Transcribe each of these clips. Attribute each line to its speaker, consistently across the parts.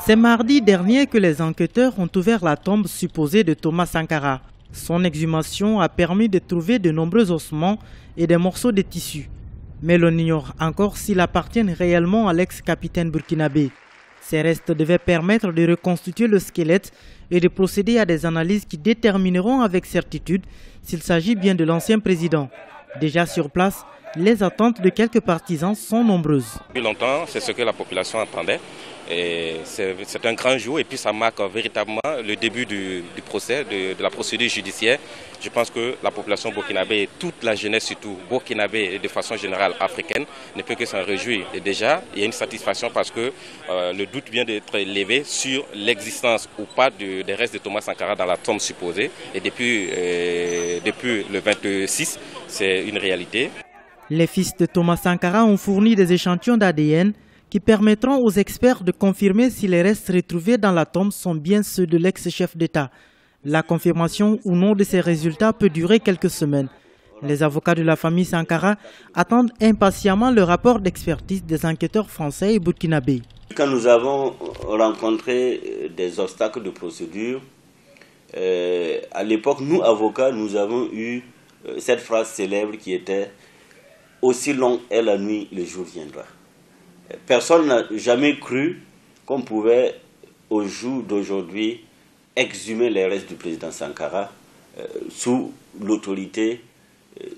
Speaker 1: C'est mardi dernier que les enquêteurs ont ouvert la tombe supposée de Thomas Sankara. Son exhumation a permis de trouver de nombreux ossements et des morceaux de tissu. Mais l'on ignore encore s'ils appartiennent réellement à l'ex-capitaine burkinabé. Ces restes devaient permettre de reconstituer le squelette et de procéder à des analyses qui détermineront avec certitude s'il s'agit bien de l'ancien président. Déjà sur place, les attentes de quelques partisans sont nombreuses.
Speaker 2: Depuis longtemps, c'est ce que la population attendait. C'est un grand jour et puis ça marque véritablement le début du procès, de la procédure judiciaire. Je pense que la population burkinabé et toute la jeunesse surtout burkinabé et de façon générale africaine ne peut que s'en réjouir. Et déjà, il y a une satisfaction parce que le doute vient d'être levé sur l'existence ou pas des restes de Thomas Sankara dans la tombe supposée. Et depuis le 26, c'est une réalité.
Speaker 1: Les fils de Thomas Sankara ont fourni des échantillons d'ADN qui permettront aux experts de confirmer si les restes retrouvés dans la tombe sont bien ceux de l'ex-chef d'État. La confirmation ou non de ces résultats peut durer quelques semaines. Les avocats de la famille Sankara attendent impatiemment le rapport d'expertise des enquêteurs français et burkinabés.
Speaker 3: Quand nous avons rencontré des obstacles de procédure, à l'époque, nous, avocats, nous avons eu cette phrase célèbre qui était « Aussi longue est la nuit, le jour viendra ». Personne n'a jamais cru qu'on pouvait, au jour d'aujourd'hui, exhumer les restes du président Sankara sous l'autorité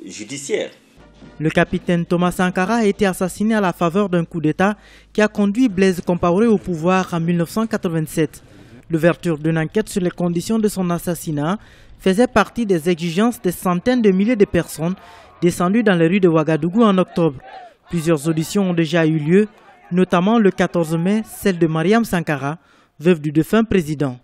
Speaker 3: judiciaire.
Speaker 1: Le capitaine Thomas Sankara a été assassiné à la faveur d'un coup d'État qui a conduit Blaise Compaoré au pouvoir en 1987. L'ouverture d'une enquête sur les conditions de son assassinat faisait partie des exigences des centaines de milliers de personnes descendues dans les rues de Ouagadougou en octobre. Plusieurs auditions ont déjà eu lieu, notamment le 14 mai, celle de Mariam Sankara, veuve du défunt président.